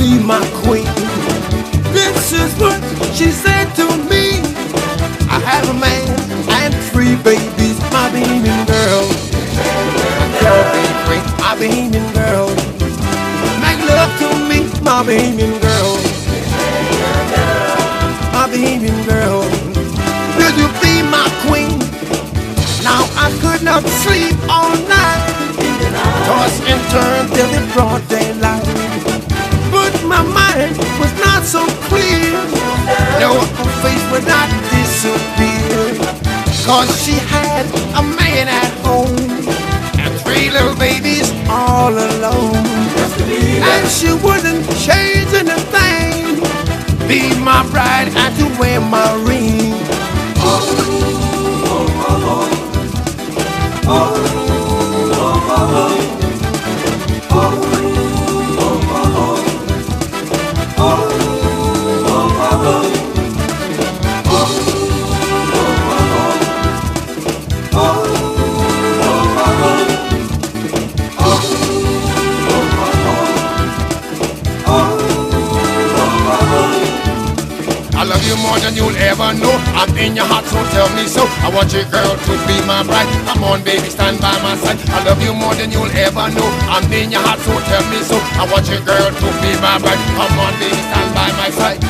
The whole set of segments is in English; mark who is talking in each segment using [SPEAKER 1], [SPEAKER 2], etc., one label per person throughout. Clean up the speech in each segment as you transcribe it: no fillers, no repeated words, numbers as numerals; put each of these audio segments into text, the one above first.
[SPEAKER 1] be my queen. This is what she said to me. I have a man and 3 babies, my beaming girl. Your baby, my beaming girl. Make love to me, my beaming girl. My beaming girl. Will you be my queen? Now I could not sleep all night. Toss and turn till the broad daylight. But my mind was not so clear. No, her face would not disappear. Cause she had a man at home and 3 little babies all alone. And she wouldn't change anything. Be my bride and to wear my ring.
[SPEAKER 2] I love you more than you'll ever know. I'm in your heart, so tell me so. I want your girl to be my bride. Come on, baby, stand by my side. I love you more than you'll ever know. I'm in your heart, so tell me so. I want your girl to be my bride. Come on, baby, stand by my side.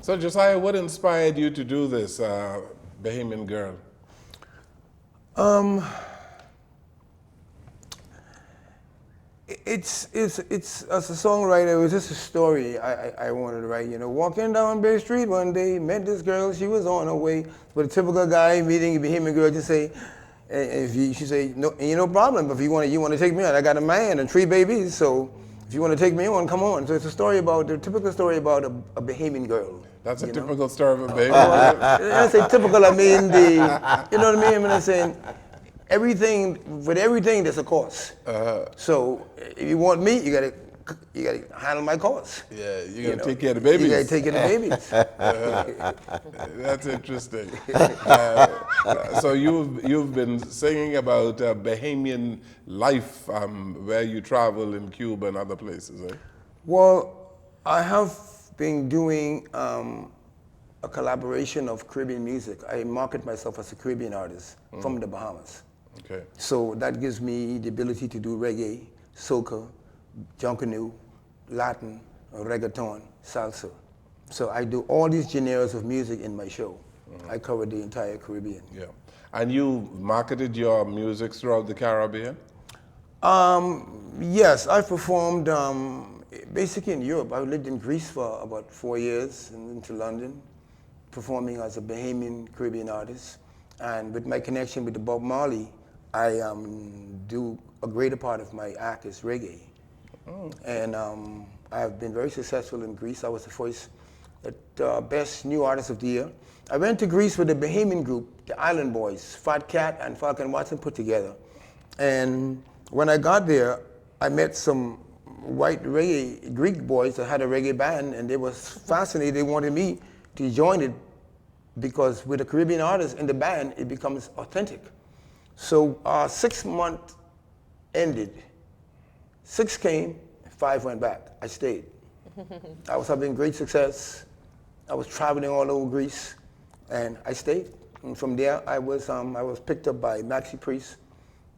[SPEAKER 3] So Josiah, what inspired you to do this, Bahamian Girl?
[SPEAKER 4] It's as a songwriter, it was just a story I wanted to write. You know, walking down Bay Street one day, met this girl, she was on her way. But a typical guy meeting a Bahamian girl, just say, she say, no, ain't no problem. If you want to take me on, I got a man and 3 babies, so if you want to take me on, come on. So it's a story about, the typical story about a Bahamian girl.
[SPEAKER 3] That's a typical story of a baby.
[SPEAKER 4] I say typical, I mean you know what I mean? I'm saying everything, with everything there's a cost. So if you want me, you gotta you gotta handle my cause.
[SPEAKER 3] Yeah, you gotta take care of the babies.
[SPEAKER 4] You gotta take care of the babies.
[SPEAKER 3] That's interesting. So you've been singing about Bahamian life where you travel in Cuba and other places, eh?
[SPEAKER 4] Well, I have been doing a collaboration of Caribbean music. I market myself as a Caribbean artist from the Bahamas.
[SPEAKER 3] Okay.
[SPEAKER 4] So that gives me the ability to do reggae, soca, junkanoo, Latin, reggaeton, salsa. So I do all these genres of music in my show. I cover the entire Caribbean.
[SPEAKER 3] Yeah. And you marketed your music throughout the Caribbean?
[SPEAKER 4] Yes, I performed basically in Europe. I lived in Greece for about 4 years and then to London, performing as a Bahamian Caribbean artist. And with my connection with the Bob Marley, I do a greater part of my act is reggae. And I've been very successful in Greece. I was the first best new artist of the year. I went to Greece with a Bahamian group, the Island Boys, Fat Cat and Falcon Watson put together. And when I got there, I met some white reggae Greek boys that had a reggae band, and they were fascinated. They wanted me to join it because with a Caribbean artist in the band, it becomes authentic. So 6 months ended. 6 came, 5 went back. I stayed. I was having great success. I was traveling all over Greece, and I stayed. And from there, I was picked up by Maxi Priest,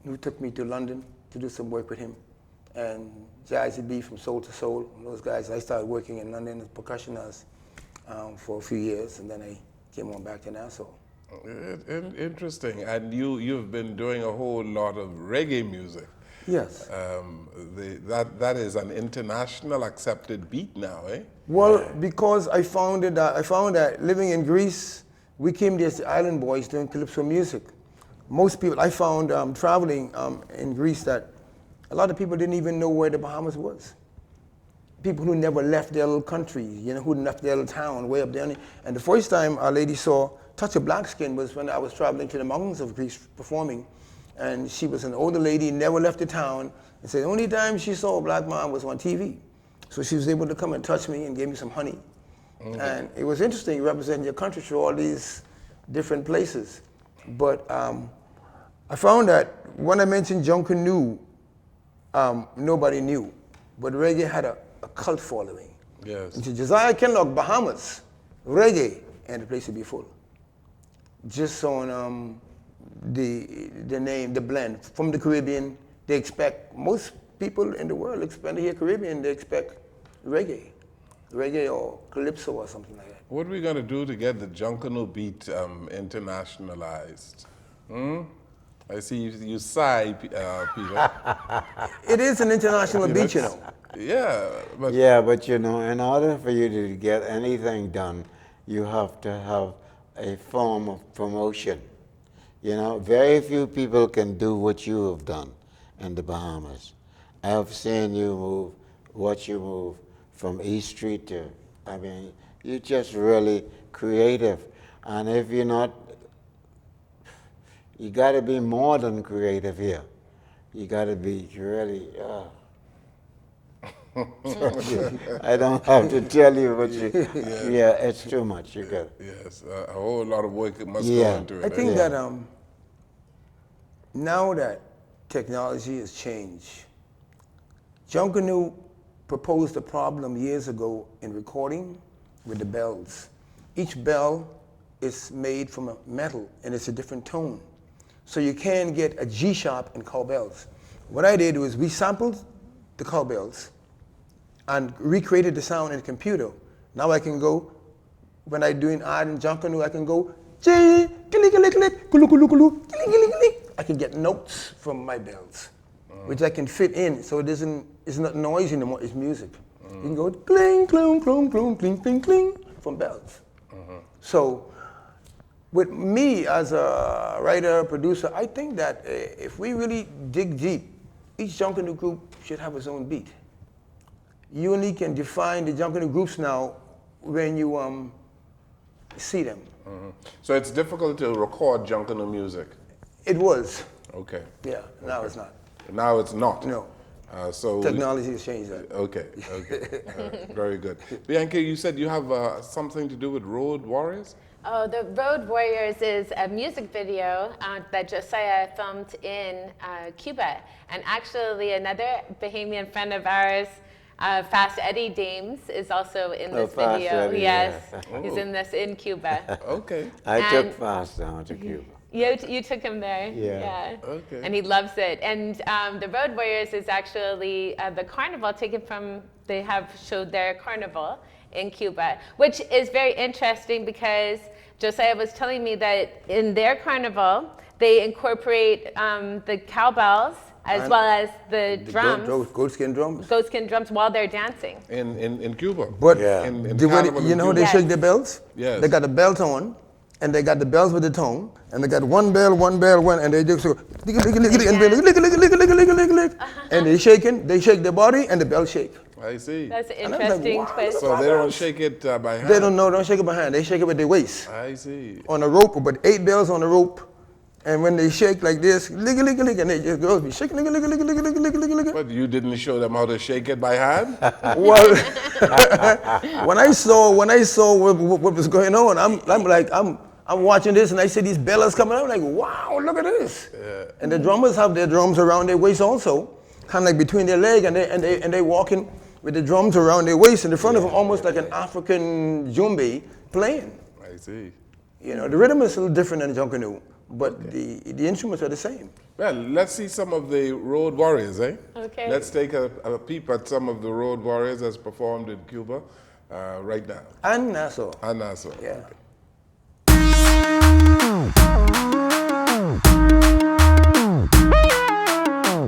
[SPEAKER 4] who took me to London to do some work with him. And Jazzy B from Soul to Soul, those guys. I started working in London as percussionist for a few years, and then I came on back to Nassau.
[SPEAKER 3] Interesting. And you've been doing a whole lot of reggae music.
[SPEAKER 4] Yes.
[SPEAKER 3] That is an international accepted beat now, eh?
[SPEAKER 4] Well, because I found that living in Greece, we came there as the Island Boys doing calypso music. Most people, I found traveling in Greece that a lot of people didn't even know where the Bahamas was. People who never left their little country, who left their little town way up there. And the first time Our Lady saw Touch of Black Skin was when I was traveling to the mountains of Greece performing. And she was an older lady, never left the town, and said the only time she saw a black man was on TV. So she was able to come and touch me and gave me some honey. And it was interesting representing your country through all these different places. But I found that when I mentioned junkanoo, nobody knew. But reggae had a cult following.
[SPEAKER 3] Yes.
[SPEAKER 4] And to Josiah Kenlock, Bahamas, reggae, and the place would be full. Just on the name, the blend. From the Caribbean, they expect, most people in the world expect to hear Caribbean, they expect reggae or calypso or something like that.
[SPEAKER 3] What are we going to do to get the junkanoo beat internationalized? I see you sigh, Peter.
[SPEAKER 4] It is an international beat,
[SPEAKER 3] Yeah, but
[SPEAKER 5] in order for you to get anything done, you have to have a form of promotion. Very few people can do what you have done in the Bahamas. I have seen you watch you move from East Street to, you're just really creative. And if you're not, you got to be more than creative here. You got to be really, I don't have to tell you what it's too much. You got.
[SPEAKER 3] Yes, a whole lot of work must go into it.
[SPEAKER 4] I think that now that technology has changed, Junkanoo proposed a problem years ago in recording with the bells. Each bell is made from a metal and it's a different tone. So you can get a G sharp in cowbells. What I did was we sampled the cowbells and recreated the sound in the computer. Now I can go, when I do an ad in Junkanoo, I can go, I can get notes from my bells, which I can fit in, so it's not noise anymore, it's music. You can go cling, clong, clong, clong, cling, cling, cling from bells. So with me as a writer, producer, I think that if we really dig deep, each Junkanoo group should have its own beat. You only can define the Junkanoo groups now when you see them.
[SPEAKER 3] So it's difficult to record Junkanoo music?
[SPEAKER 4] It was.
[SPEAKER 3] Okay.
[SPEAKER 4] Yeah, now it's not.
[SPEAKER 3] Now it's not?
[SPEAKER 4] No.
[SPEAKER 3] So
[SPEAKER 4] Technology has changed that.
[SPEAKER 3] Okay, okay, very good. Bianca, you said you have something to do with Road Warriors?
[SPEAKER 6] Oh, the Road Warriors is a music video that Josiah filmed in Cuba. And actually another Bahamian friend of ours, Fast Eddie Dames, is also in this
[SPEAKER 5] Fast
[SPEAKER 6] video.
[SPEAKER 5] Eddie,
[SPEAKER 6] Yes,
[SPEAKER 5] yeah.
[SPEAKER 6] he's in this in Cuba.
[SPEAKER 3] Okay.
[SPEAKER 5] I
[SPEAKER 6] And-
[SPEAKER 5] took Fast down to Cuba.
[SPEAKER 6] You took him there.
[SPEAKER 5] Yeah.
[SPEAKER 3] Okay.
[SPEAKER 6] And he loves it. And the Road Warriors is actually the carnival taken from, they have showed their carnival in Cuba, which is very interesting because Josiah was telling me that in their carnival, they incorporate the cowbells as well as the drums,
[SPEAKER 4] Goatskin drums.
[SPEAKER 6] goatskin drums while they're dancing.
[SPEAKER 3] In Cuba?
[SPEAKER 4] But
[SPEAKER 5] Yeah.
[SPEAKER 3] In
[SPEAKER 4] the way
[SPEAKER 3] Carnival in
[SPEAKER 4] you know
[SPEAKER 3] Cuba?
[SPEAKER 4] they
[SPEAKER 6] Yes.
[SPEAKER 4] shake the bells?
[SPEAKER 3] Yes.
[SPEAKER 4] They got the belt on, and they got the bells with the tongue, and they got one bell, and they just go, lick, lick, lick, lick, and lick, lick, lick, lick, lick, lick, lick, lick, and they shaking, they shake their body, and the bell shake.
[SPEAKER 3] I see.
[SPEAKER 6] That's an
[SPEAKER 4] And I'm like,
[SPEAKER 6] interesting
[SPEAKER 4] wow,
[SPEAKER 6] twist.
[SPEAKER 3] So they don't shake it by hand?
[SPEAKER 4] They don't shake it by hand, they shake it with their waist.
[SPEAKER 3] I see.
[SPEAKER 4] On a rope, but 8 bells on the rope, and when they shake like this, lick, lick, lick, and they just girls be shaking, lick, lick, lick, lick, lick, lick, lick, lick.
[SPEAKER 3] But you didn't show them how to shake it by hand?
[SPEAKER 4] Well, when I saw what was going on, I'm watching this and I see these bells coming out. I'm like, wow, look at this. Yeah. And the drummers have their drums around their waist also, kind of like between their leg, and they walking with the drums around their waist in the front of them, almost like an African djembe playing.
[SPEAKER 3] I see.
[SPEAKER 4] You know, the rhythm is a little different than junkanoo, but the instruments are the same.
[SPEAKER 3] Well, let's see some of the Road Warriors, eh?
[SPEAKER 6] Okay.
[SPEAKER 3] Let's take a peep at some of the Road Warriors as performed in Cuba right now.
[SPEAKER 4] And Nassau.
[SPEAKER 3] And Nassau.
[SPEAKER 4] Yeah.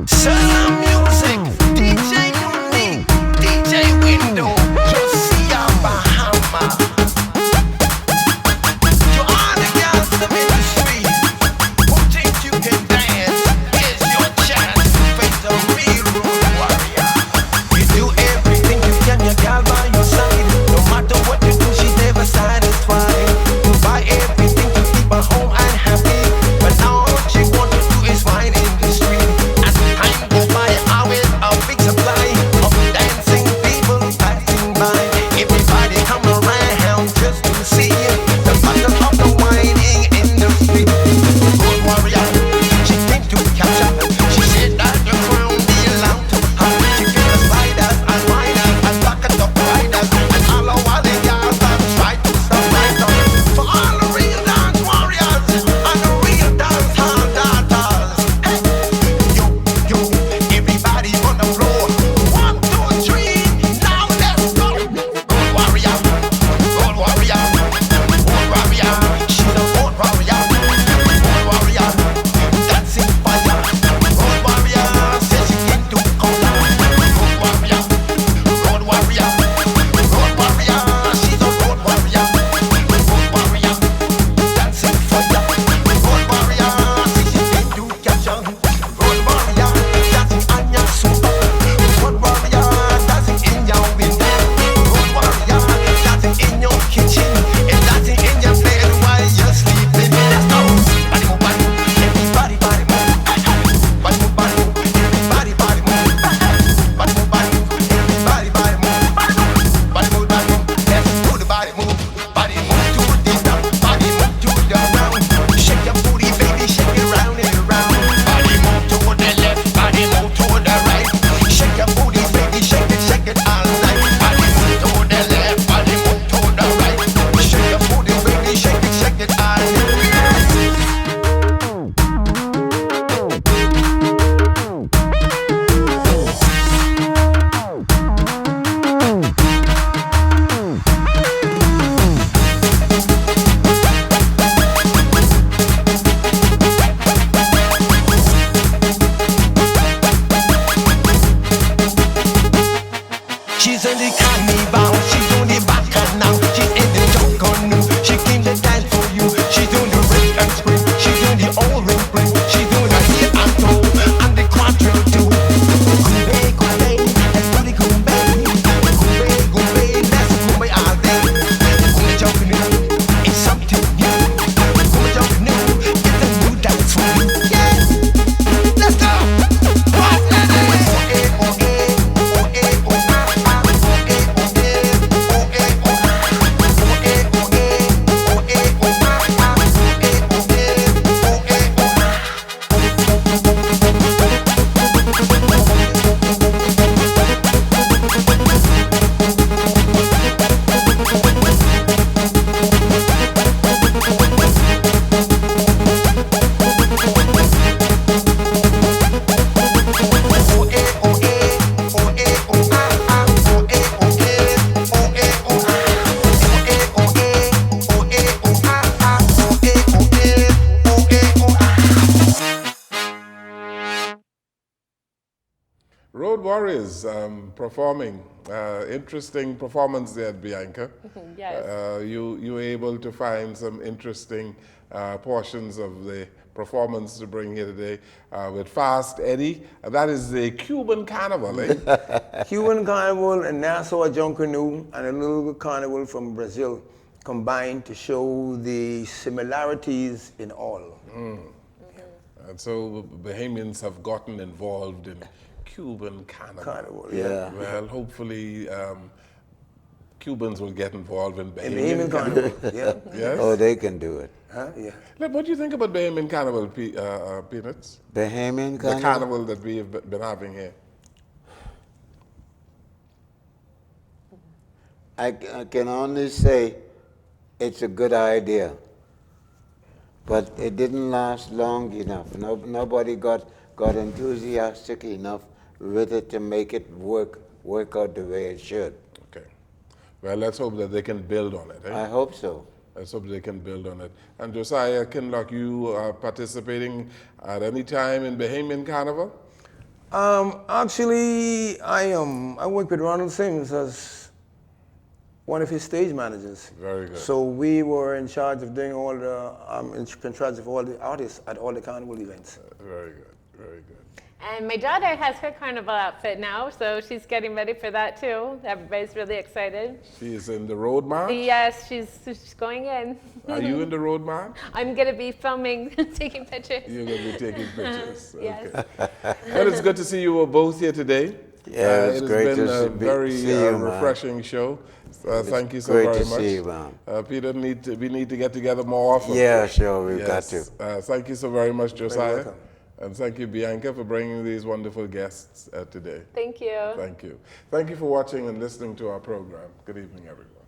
[SPEAKER 1] Sound music, DJ Unique, DJ Window, Josiah Bahama. To all the girls in the industry who think you can dance, here's your chance to face a real road warrior. You do everything you can, your girl by your side. No matter what you do, she's never satisfied. You buy everything to keep her home and happy, but now all she wants to do is find in the street. As time goes by, I will a big supply of dancing people passing by. Everybody come around just to see the battle of the whining in the street. Road warrior, she came to capture. She said that the crown belonged to her. She killed the spiders and riders and buckets of riders and all of the girls that tried to stop right on. For all the real dance warriors and the real dance hall daughters. Yo, everybody on the floor. 1, 2, 3, now let's go. Road warrior, road warrior, road warrior. She's a road warrior, road warrior. Dancing fire, road warrior. Says she came to conquer. Road warrior, road warrior, road warrior. She's a road warrior, road warrior. Dancing fire, road warrior. Says she came to capture. Road warrior, dancing on your sofa. Road warrior, dancing in your window. Road warrior, dancing in your kitchen and dancing in your bed while you're sleeping. Let's go. Body move, everybody body move. Body move, everybody body move. Body move, everybody body move. Body move, let's do the body move. Body move to the down, body move to the round. Shake your booty, baby, shake it round and round. Body move to the left, body move to the right. Shake your booty, baby, shake it all night. Body move to the left, body move to the right. Shake your booty, baby, shake it all night. She's in the carnival, she's on the bacchanal, she's in the jungle, she came to dance for you. She's doing the ring and spring, she's doing the old ring spring, she's doing the heel and toe and the quattro too. Goombe, goombe, let's do the goombe. Goombe, goombe, let's goombe all day. Goombe jungle, it's something new. Goombe jungle, it's a new dance for you. Yeah, let's go. What's the name?
[SPEAKER 3] Road Warriors performing. Interesting performance there, Bianca.
[SPEAKER 6] Yes.
[SPEAKER 3] You were able to find some interesting portions of the performance to bring here today with Fast Eddie. That is the Cuban carnival, eh?
[SPEAKER 4] Cuban carnival and Nassau junk canoe and a little carnival from Brazil combined to show the similarities in all.
[SPEAKER 3] And so Bahamians have gotten involved in Cuban carnival.
[SPEAKER 4] Yeah.
[SPEAKER 3] Well, hopefully Cubans will get involved in
[SPEAKER 4] In
[SPEAKER 3] Bahamian
[SPEAKER 4] Bahamian carnival, yeah.
[SPEAKER 3] Yes?
[SPEAKER 5] Oh, they can do it.
[SPEAKER 4] Huh? Yeah.
[SPEAKER 3] Look, what do you think about Bahamian carnival, Peanuts?
[SPEAKER 5] Bahamian
[SPEAKER 3] The
[SPEAKER 5] carnival?
[SPEAKER 3] carnival that we have been having here.
[SPEAKER 5] I can only say it's a good idea, but it didn't last long enough. Nobody got enthusiastic enough with it to make it work out the way it should.
[SPEAKER 3] Okay. Well, let's hope that they can build on it. Eh?
[SPEAKER 5] I hope so.
[SPEAKER 3] Let's hope they can build on it. And Josiah Kinlock, you are participating at any time in Bahamian Carnival?
[SPEAKER 4] Actually, I work with Ronald Sims as one of his stage managers.
[SPEAKER 3] Very good.
[SPEAKER 4] So we were in charge of doing all the, in charge of all the artists at all the carnival events.
[SPEAKER 3] Very good, very good.
[SPEAKER 6] And my daughter has her carnival outfit now, so she's getting ready for that too. Everybody's really excited.
[SPEAKER 3] She is in the road march?
[SPEAKER 6] Yes, she's going in.
[SPEAKER 3] Are you in the road march?
[SPEAKER 6] I'm going to be filming, taking pictures.
[SPEAKER 3] You're going to be taking pictures.
[SPEAKER 6] Yes.
[SPEAKER 3] Okay. Well, it's good to see you both here today.
[SPEAKER 5] Yeah, it's great
[SPEAKER 3] It has been
[SPEAKER 5] to
[SPEAKER 3] a very
[SPEAKER 5] see you, man.
[SPEAKER 3] refreshing show. Thank you so
[SPEAKER 5] great
[SPEAKER 3] very
[SPEAKER 5] to
[SPEAKER 3] much.
[SPEAKER 5] see you, man.
[SPEAKER 3] Peter, we need to get together more often.
[SPEAKER 5] Yeah, sure, we've
[SPEAKER 3] Yes.
[SPEAKER 5] got to.
[SPEAKER 3] Thank you so very much, Josiah.
[SPEAKER 4] welcome.
[SPEAKER 3] And thank you, Bianca, for bringing these wonderful guests today.
[SPEAKER 6] Thank you.
[SPEAKER 3] Thank you. Thank you for watching and listening to our program. Good evening, everyone.